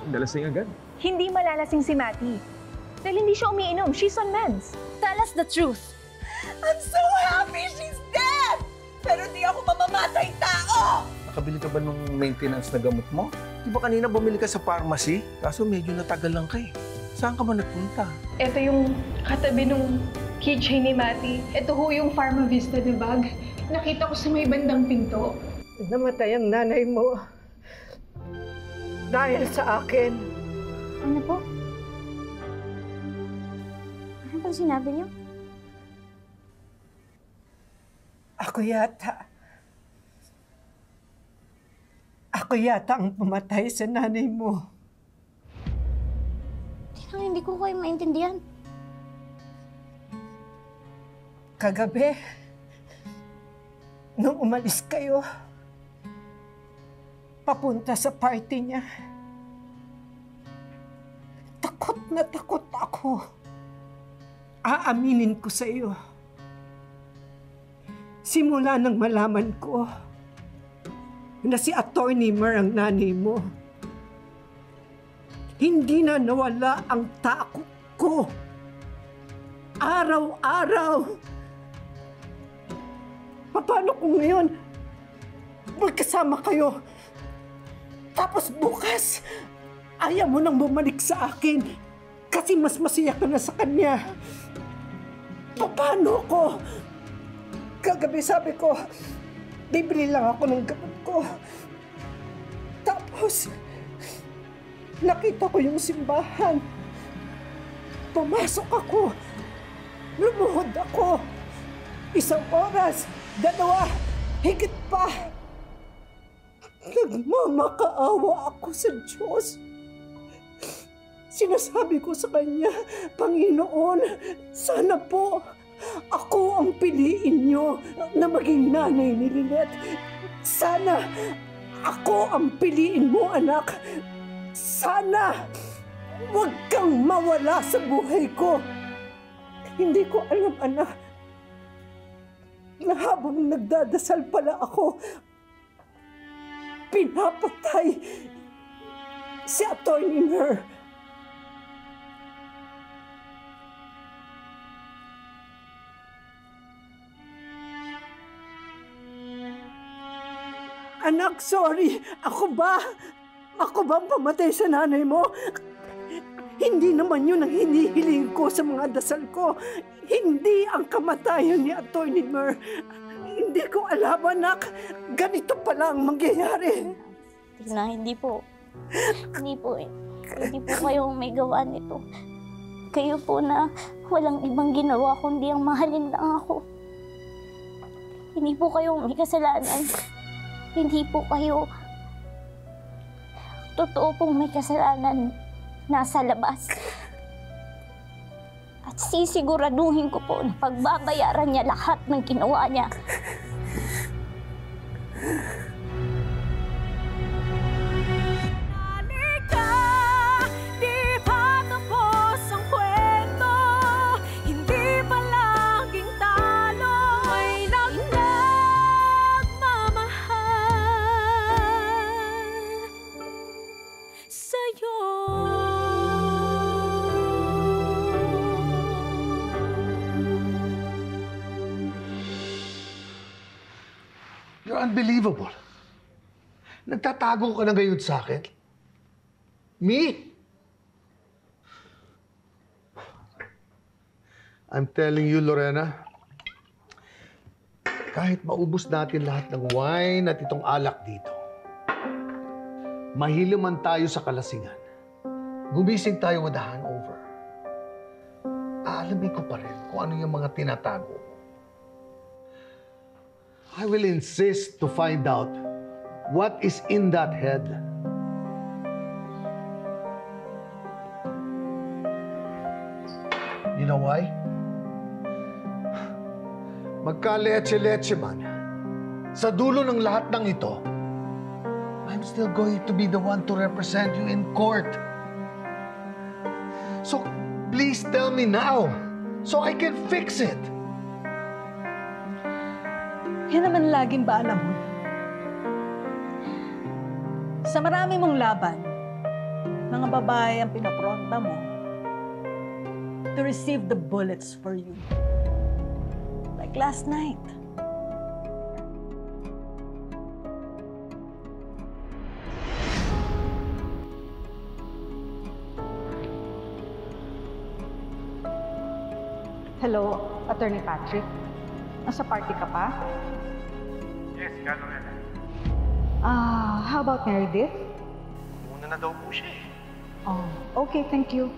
nalasing agad. Hindi malalasing si Matty. Dahil hindi siya umiinom. She's on meds. Tell us the truth. I'm so happy she's dead! Pero di ako mamamatay tao! Nakabili ka ba nung maintenance na gamot mo? Di ba kanina bumili ka sa pharmacy? Kaso medyo natagal lang ka eh. Saan ka ba nagpunta? Ito yung katabi nung keychain ni Matty. Ito ho yung Pharmavista na bag. Nakita ko sa may bandang pinto. Namatay ang nanay mo. Dahil sa akin. Ano po? Ano pang sinabi niyo? Ako yata ang pumatay sa nanay mo. Hindi ko kayo maintindihan. Kagabi, nung umalis kayo, papunta sa party niya, takot na takot ako. Aaminin ko sa iyo. Simula nang malaman ko na si Atty. Mer ang nanay mo, hindi na nawala ang takot ko. Araw-araw. Paano kung ngayon magkasama kayo? Tapos bukas, ayaw mo nang bumalik sa akin kasi mas masaya ka na sa kanya. Paano ko? Kagabi sabi ko, bibili lang ako ng gamot ko. Tapos, nakita ko yung simbahan. Pumasok ako. Lumuhod ako. 1 oras, 2, higit pa. Nagmamakaawa ako sa Diyos. Sinasabi ko sa Kanya, Panginoon, sana po ako ang piliin niyo na maging nanay ni Lynette. Sana ako ang piliin mo, anak. Sana huwag kang mawala sa buhay ko. Hindi ko alam, anak, na habang nagdadasal pala ako, pinapatay si Atty. Mer. Anak, sorry. Ako ba ang pamatay sa nanay mo? Hindi naman yun ang hinihiling ko sa mga dasal ko. Hindi ang kamatayan ni Atty. Mer. Hindi ko alam, anak. Ganito pala ang mangyayari. Tina, hindi po. Hindi po eh. Hindi po kayo may gawa nito. Kayo po na walang ibang ginawa kundi ang mahalin lang ako. Hindi po kayo may kasalanan. Hindi po kayo totoo pong may kasalanan nasa labas. At sisiguraduhin ko po na pagbabayaran niya lahat ng ginawa niya. You're unbelievable. Nagtatago ka na ngayon sa akin? Me? I'm telling you, Lorena, kahit maubos natin lahat ng wine at itong alak dito, mahiluman tayo sa kalasingan, gumising tayo with a hangover, aalamin ko pa rin kung ano yung mga tinatago. I will insist to find out what is in that head. You know why? Magka-leche-leche man, sa dulo ng lahat ng ito, I'm still going to be the one to represent you in court. So please tell me now, so I can fix it. Yan naman laging baala mo. Sa marami mong laban, mga babae ang pinapronta mo to receive the bullets for you. Like last night. Hello, Attorney Patrick. Nasa party ka pa? Yes, gano'n yan. How about Meredith? Muna na daw po siya eh. Oh, okay, thank you.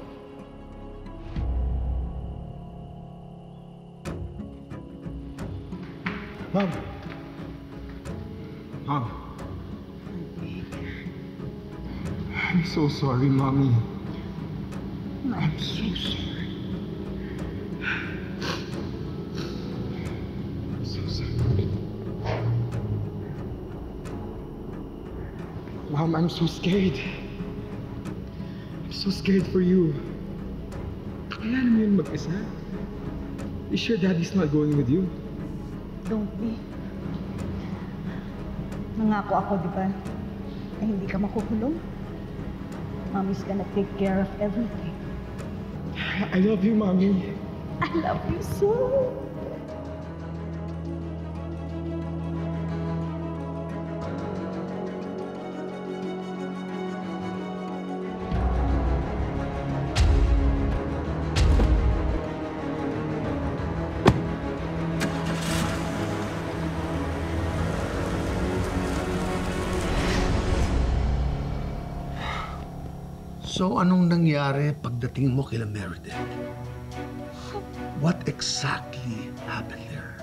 Mom. Mom. I'm so sorry, Mommy. I'm so sorry. I'm so sorry. Mom, I'm so scared. I'm so scared for you. Kailangan mo yun mag-isa. Is sure Daddy's not going with you? Don't be. Nangako ako, di ba? Na hindi ka makukulong. Mommy's gonna take care of everything. I love you, Mommy. I love you so. So anong nangyari pagdating mo kila Meredith? What exactly happened there?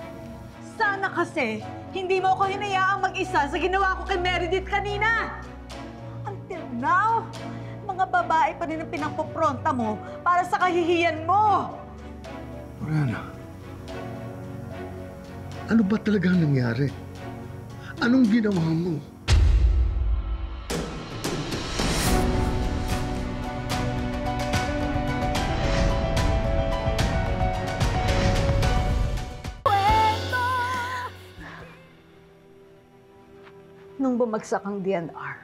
Sana kasi, hindi mo ako hinayaang mag-isa sa ginawa ko kay Meredith kanina. Until now, mga babae pa rin ang pinagpupronta mo para sa kahihiyan mo. Morena, ano ba talagang nangyari? Anong ginawa mo? Nung bumagsak ang DNR,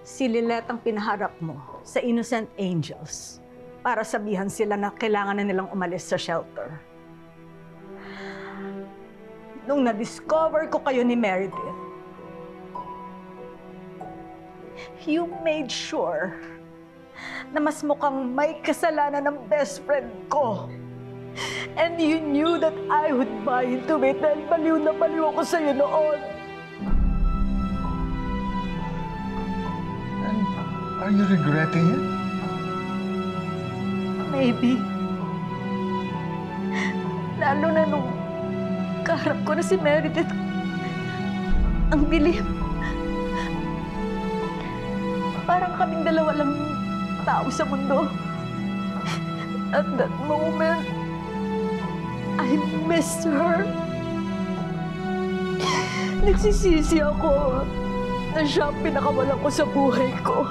si Lilette ang pinaharap mo sa Innocent Angels para sabihan sila na kailangan na nilang umalis sa shelter. Nung na-discover ko kayo ni Meredith, you made sure na mas mukhang may kasalanan ng best friend ko. And you knew that I would buy into it dahil baliw na baliw ako sa'yo noon. Are you regretting it? Maybe. Lalo na nung kaharap ko na si Meredith. Ang dilim. Parang kaming dalawa lang tao sa mundo. At that moment, I missed her. Nagsisisi ako na siya ang pinakawalan ko sa buhay ko.